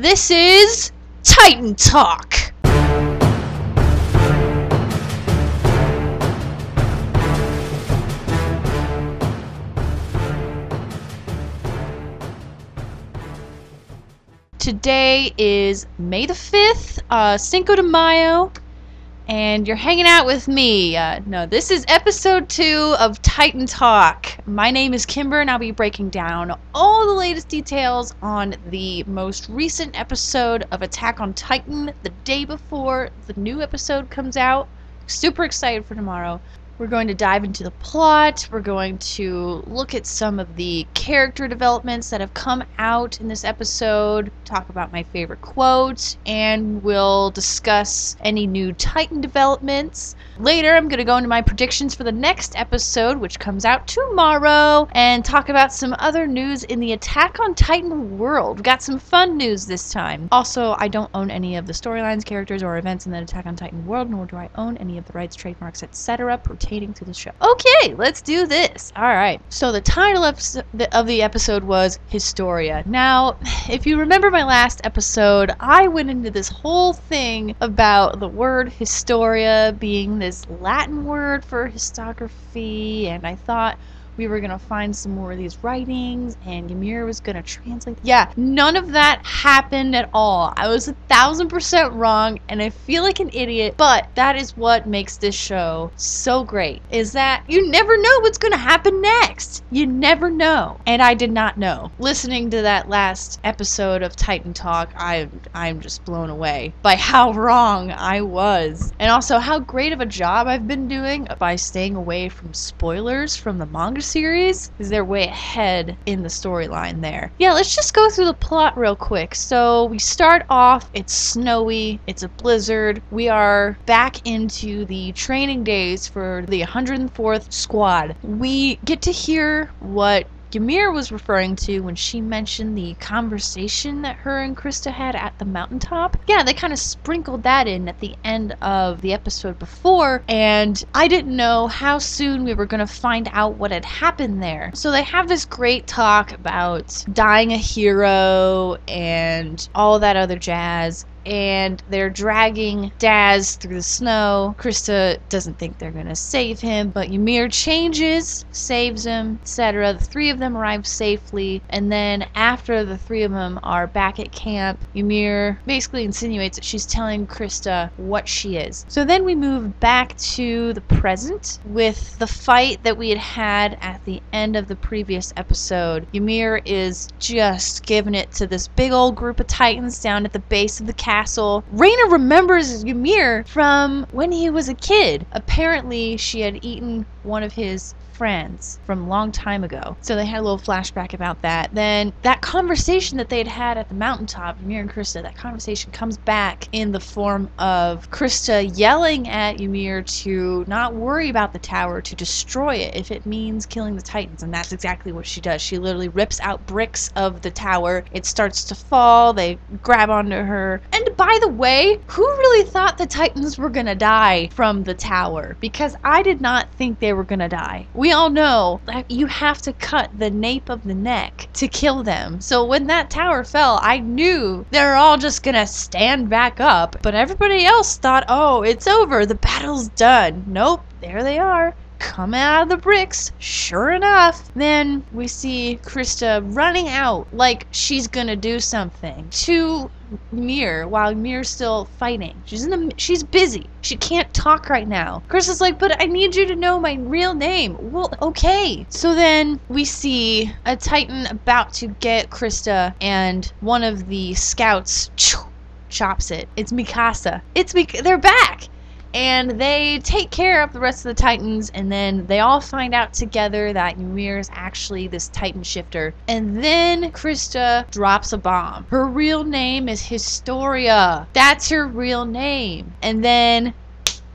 This is Titan Talk. Today is May the 5th, Cinco de Mayo, and you're hanging out with me. No, this is episode 2 of Titan Talk. My name is Kimber, and I'll be breaking down all the latest details on the most recent episode of Attack on Titan the day before the new episode comes out. Super excited for tomorrow. We're going to dive into the plot. We're going to look at some of the character developments that have come out in this episode, talk about my favorite quotes, and we'll discuss any new Titan developments. Later, I'm going to go into my predictions for the next episode, which comes out tomorrow, and talk about some other news in the Attack on Titan world. We've got some fun news this time. Also, I don't own any of the storylines, characters, or events in the Attack on Titan world, nor do I own any of the rights, trademarks, etc. pertaining to the show. Okay, let's do this. Alright, so the title of the episode was Historia. Now, if you remember my last episode, I went into this whole thing about the word Historia being this Latin word for histography, and I thought we were gonna find some more of these writings and Ymir was gonna translate. Yeah, none of that happened at all. I was 1000% wrong and I feel like an idiot, but that is what makes this show so great, is that you never know what's gonna happen next. You never know. And I did not know. Listening to that last episode of Titan Talk, I'm just blown away by how wrong I was. And also how great of a job I've been doing by staying away from spoilers from the manga series, because they're way ahead in the storyline there. Yeah, let's just go through the plot real quick. So we start off, it's snowy, it's a blizzard. We are back into the training days for the 104th squad. We get to hear what Ymir was referring to when she mentioned the conversation that her and Christa had at the mountaintop. Yeah, they kind of sprinkled that in at the end of the episode before, and I didn't know how soon we were going to find out what had happened there. So they have this great talk about dying a hero and all that other jazz, and they're dragging Daz through the snow. Christa doesn't think they're gonna save him, but Ymir changes, saves him, etc. The three of them arrive safely, and then after the three of them are back at camp, Ymir basically insinuates that she's telling Christa what she is. So then we move back to the present with the fight that we had at the end of the previous episode. Ymir is just giving it to this big old group of Titans down at the base of the castle. Raina remembers Ymir from when he was a kid. Apparently, she had eaten one of his friends from a long time ago. So they had a little flashback about that. Then that conversation that they'd had at the mountaintop, Ymir and Christa, that conversation comes back in the form of Christa yelling at Ymir to not worry about the tower, to destroy it if it means killing the Titans. And that's exactly what she does. She literally rips out bricks of the tower. It starts to fall. They grab onto her. And by the way, who really thought the Titans were gonna die from the tower? Because I did not think they were gonna die. We all know that you have to cut the nape of the neck to kill them. So when that tower fell, I knew they're all just gonna stand back up. But everybody else thought, oh, it's over. The battle's done. Nope, there they are, coming out of the bricks. Sure enough, then we see Christa running out like she's gonna do something to Ymir while Ymir's still fighting. She's busy. She can't talk right now. Christa's like, but I need you to know my real name. Well, okay. So then we see a Titan about to get Christa, and one of the scouts chops it. It's Mikasa. They're back. And they take care of the rest of the Titans, and then they all find out together that Ymir is actually this Titan shifter. And then Christa drops a bomb. Her real name is Historia. That's her real name. And then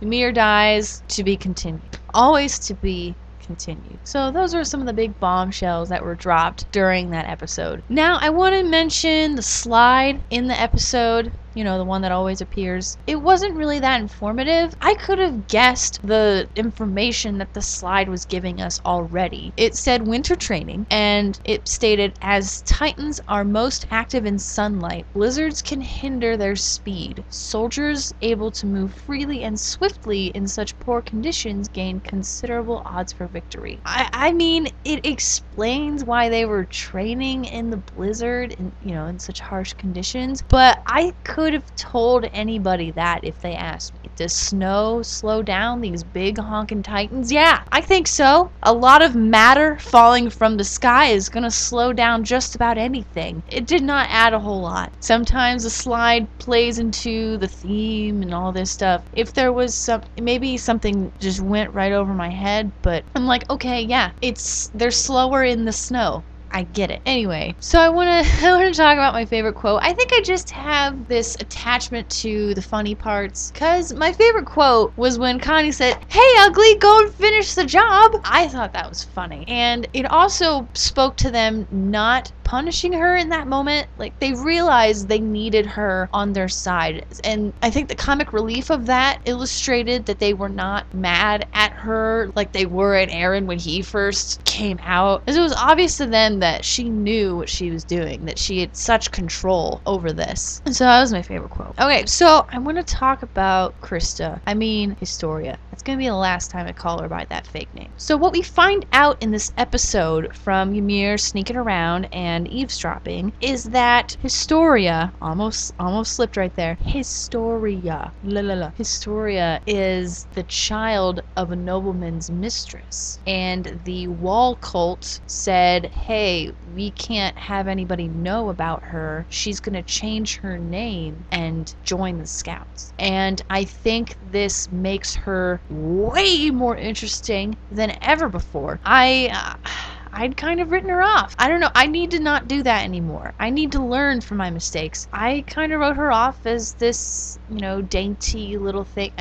Ymir dies, to be continued. Always to be continued. So those are some of the big bombshells that were dropped during that episode. Now I want to mention the slide in the episode. you know, the one that always appears. It wasn't really that informative. I could have guessed the information that the slide was giving us already. It said winter training, and it stated, as Titans are most active in sunlight, blizzards can hinder their speed. Soldiers able to move freely and swiftly in such poor conditions gain considerable odds for victory. I mean, it explains why they were training in the blizzard and, you know, in such harsh conditions, but I could have told anybody that if they asked me. Does snow slow down these big honking Titans? Yeah, I think so. A lot of matter falling from the sky is gonna slow down just about anything. It did not add a whole lot. Sometimes the slide plays into the theme and all this stuff. If there was maybe something just went right over my head, but I'm like, okay, yeah, they're slower in the snow. I get it. Anyway, so I want to talk about my favorite quote. I think I just have this attachment to the funny parts, because my favorite quote was when Conny said, "Hey, ugly, go and finish the job." I thought that was funny. And it also spoke to them not punishing her in that moment. Like, they realized they needed her on their side. And I think the comic relief of that illustrated that they were not mad at her like they were at Aaron when he first came out. Because it was obvious to them that she knew what she was doing, that she had such control over this. And so that was my favorite quote. Okay, so I want to talk about Christa. I mean, Historia. It's going to be the last time I call her by that fake name. So what we find out in this episode from Ymir sneaking around and eavesdropping is that Historia, almost slipped right there. Historia is the child of a nobleman's mistress. And the wall cult said, hey, we can't have anybody know about her. She's gonna change her name and join the scouts. And I think this makes her way more interesting than ever before. I'd kind of written her off. I don't know. I need to not do that anymore. I need to learn from my mistakes. I kind of wrote her off as this, you know, dainty little thing.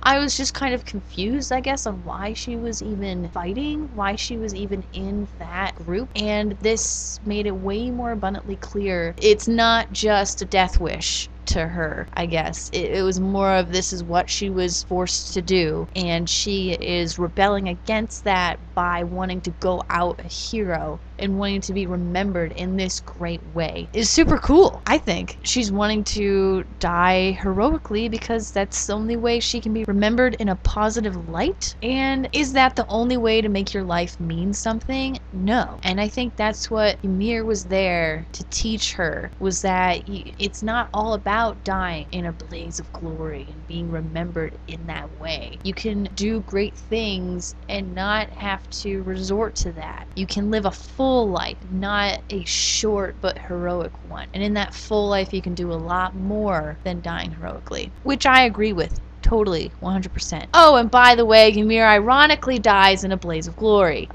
I was just kind of confused, I guess, on why she was even fighting, why she was even in that group. And this made it way more abundantly clear. It's not just a death wish to her, I guess. It was more of this is what she was forced to do, and she is rebelling against that by wanting to go out a hero and wanting to be remembered in this great way. It's super cool, I think. She's wanting to die heroically because that's the only way she can be remembered in a positive light. And is that the only way to make your life mean something? No. And I think that's what Ymir was there to teach her, was that it's not all about dying in a blaze of glory and being remembered in that way. You can do great things and not have to resort to that. You can live a full life, not a short but heroic one. And in that full life, you can do a lot more than dying heroically, which I agree with. Totally, 100%. Oh, and by the way, Ymir ironically dies in a blaze of glory.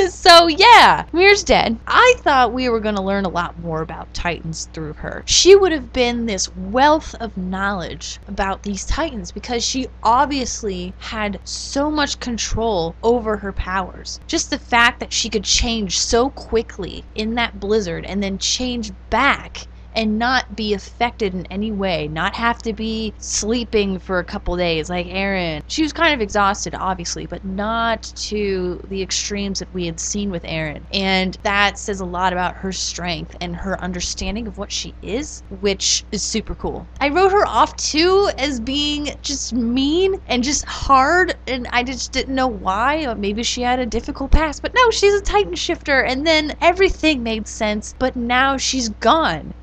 So yeah, Ymir's dead. I thought we were going to learn a lot more about Titans through her. She would have been this wealth of knowledge about these Titans because she obviously had so much control over her powers. Just the fact that she could change so quickly in that blizzard and then change back and not be affected in any way, not have to be sleeping for a couple days like Aaron. She was kind of exhausted, obviously, but not to the extremes that we had seen with Aaron. And that says a lot about her strength and her understanding of what she is, which is super cool. I wrote her off too as being just mean and just hard, and I just didn't know why. Maybe she had a difficult past, but no, she's a Titan shifter, and then everything made sense, but now she's gone.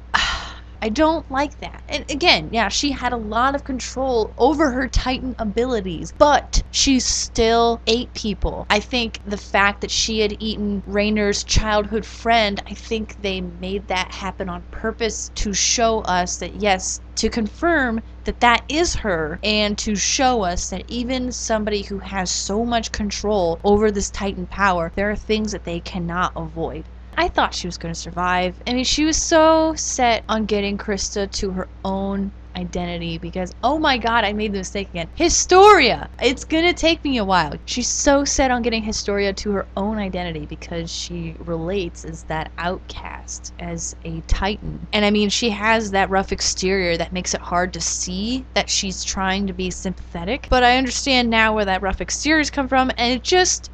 I don't like that. And again, yeah, she had a lot of control over her Titan abilities, but she still ate people. I think the fact that she had eaten Rainer's childhood friend, I think they made that happen on purpose to show us that, yes, to confirm that that is her, and to show us that even somebody who has so much control over this Titan power, there are things that they cannot avoid. I thought she was going to survive. I mean, she was so set on getting Christa to her own identity because, oh my god, I made the mistake again. Historia! It's gonna take me a while. She's so set on getting Historia to her own identity because she relates as that outcast, as a Titan. And I mean, she has that rough exterior that makes it hard to see that she's trying to be sympathetic. But I understand now where that rough exterior's come from, and it just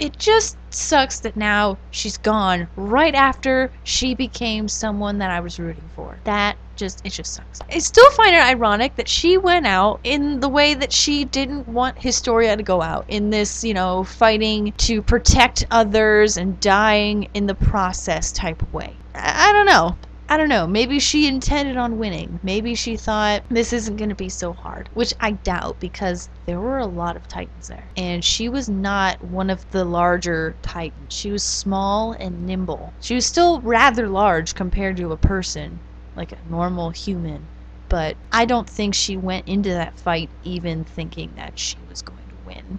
sucks that now she's gone right after she became someone that I was rooting for. It just sucks. I still find it ironic that she went out in the way that she didn't want Historia to go out, in this, fighting to protect others and dying in the process type of way. I don't know. I don't know, maybe she intended on winning. Maybe she thought this isn't going to be so hard, which I doubt because there were a lot of Titans there. And she was not one of the larger Titans. She was small and nimble. She was still rather large compared to a person, like a normal human. But I don't think she went into that fight even thinking that she was going to win.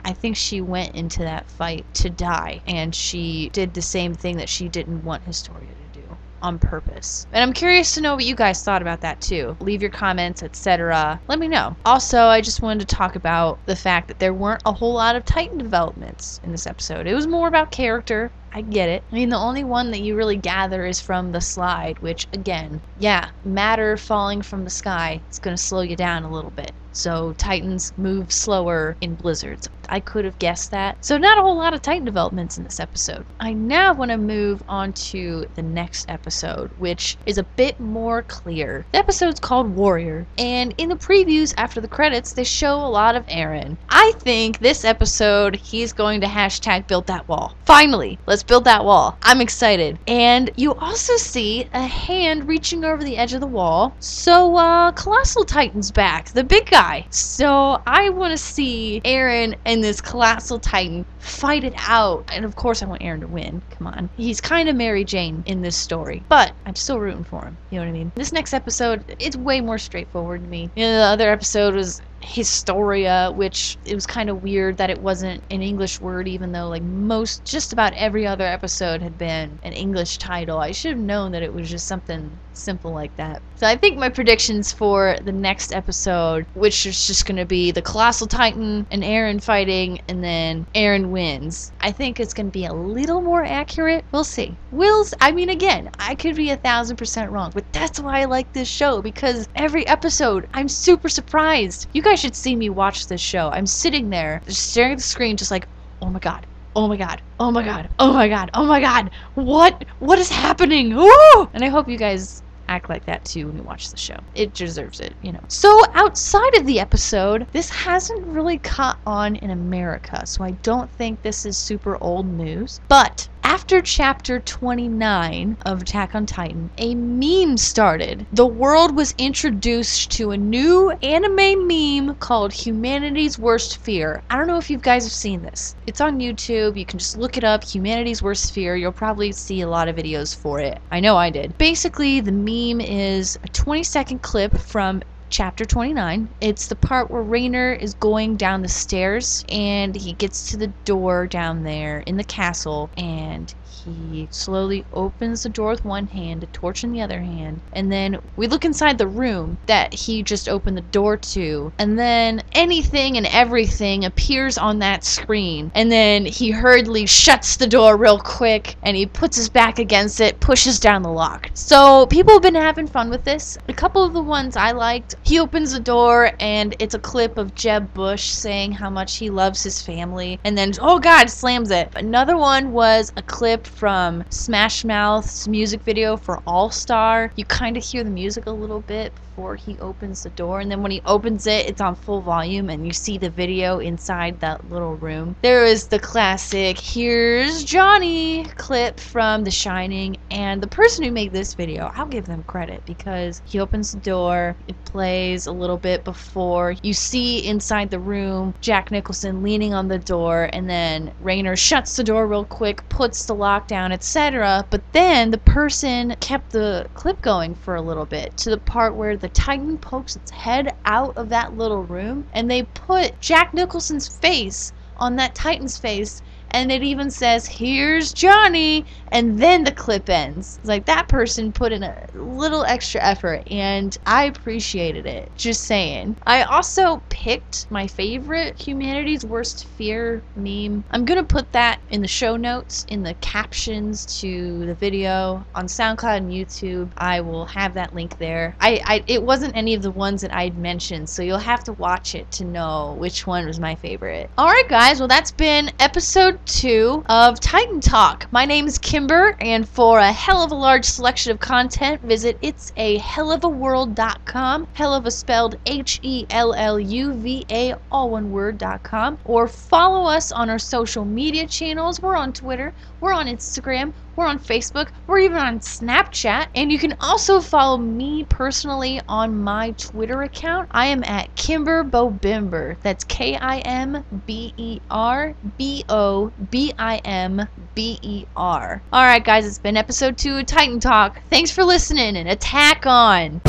I think she went into that fight to die, and she did the same thing that she didn't want Historia to do on purpose. And I'm curious to know what you guys thought about that too. Leave your comments, etc. Let me know. Also, I just wanted to talk about the fact that there weren't a whole lot of Titan developments in this episode. It was more about character. I get it. I mean, the only one that you really gather is from the slide, which, again, yeah, matter falling from the sky, it's going to slow you down a little bit. So Titans move slower in blizzards. I could have guessed that. So not a whole lot of Titan developments in this episode. I now want to move on to the next episode, which is a bit more clear. The episode's called Warrior, and in the previews after the credits, they show a lot of Eren. I think this episode, he's going to hashtag build that wall. Finally, let's build that wall. I'm excited. And you also see a hand reaching over the edge of the wall. So, Colossal Titan's back, the big guy. So I want to see Eren and this Colossal Titan fight it out. And of course I want Eren to win. Come on. He's kind of Mary Jane in this story. But I'm still rooting for him. You know what I mean? This next episode, it's way more straightforward to me. The other episode was Historia, which it was kind of weird that it wasn't an English word, even though like just about every other episode had been an English title. I should have known that it was just something simple like that. So I think my predictions for the next episode, which is just going to be the Colossal Titan and Eren fighting, and then Eren wins. I think it's going to be a little more accurate. We'll see. I mean, again, I could be 1,000% wrong, but that's why I like this show, because every episode I'm super surprised. You guys should see me watch this show. I'm sitting there just staring at the screen just like, oh my god. Oh my god. Oh my god. Oh my god. Oh my god. What is happening? Ooh! And I hope you guys act like that too when you watch the show. It deserves it, you know. So outside of the episode, this hasn't really caught on in America, so I don't think this is super old news. But after chapter 29 of Attack on Titan, a meme started. The world was introduced to a new anime meme called Humanity's Worst Fear. I don't know if you guys have seen this. It's on YouTube. You can just look it up, Humanity's Worst Fear. You'll probably see a lot of videos for it. I know I did. Basically, the meme is a 20-second clip from Chapter 29. It's the part where Rainer is going down the stairs and he gets to the door down there in the castle, and he slowly opens the door with one hand, a torch in the other hand, and then we look inside the room that he just opened the door to, and then anything and everything appears on that screen, and then he hurriedly shuts the door real quick and he puts his back against it, pushes down the lock. So people have been having fun with this. A couple of the ones I liked, he opens the door and it's a clip of Jeb Bush saying how much he loves his family, and then oh god, slams it. Another one was a clip from Smash Mouth's music video for All Star. You kind of hear the music a little bit before he opens the door, and then when he opens it, it's on full volume and you see the video inside that little room. There is the classic "Here's Johnny" clip from The Shining, and the person who made this video, I'll give them credit, because he opens the door, it plays a little bit before you see inside the room Jack Nicholson leaning on the door, and then Rainer shuts the door real quick, puts the lock down, etc. But then the person kept the clip going for a little bit to the part where the Titan pokes its head out of that little room, and they put Jack Nicholson's face on that Titan's face, and it even says, "Here's Johnny," and then the clip ends. It's like that person put in a little extra effort, and I appreciated it. Just saying. I also picked my favorite Humanity's Worst Fear meme. I'm gonna put that in the show notes, in the captions to the video on SoundCloud and YouTube. I will have that link there. It wasn't any of the ones that I'd mentioned, so you'll have to watch it to know which one was my favorite. Alright guys, well that's been episode 2 of Titan Talk. My name is Kimber, and for a hell of a large selection of content, visit itsahelluvaworld.com. Helluva spelled HELLUVA, all one word.com, or follow us on our social media channels. We're on Twitter, we're on Instagram, we're on Facebook, we're even on Snapchat, and you can also follow me personally on my Twitter account. I am at KimberBobimber. That's KimberBobimber. Alright guys, it's been episode 2 of Titan Talk. Thanks for listening, and attack on!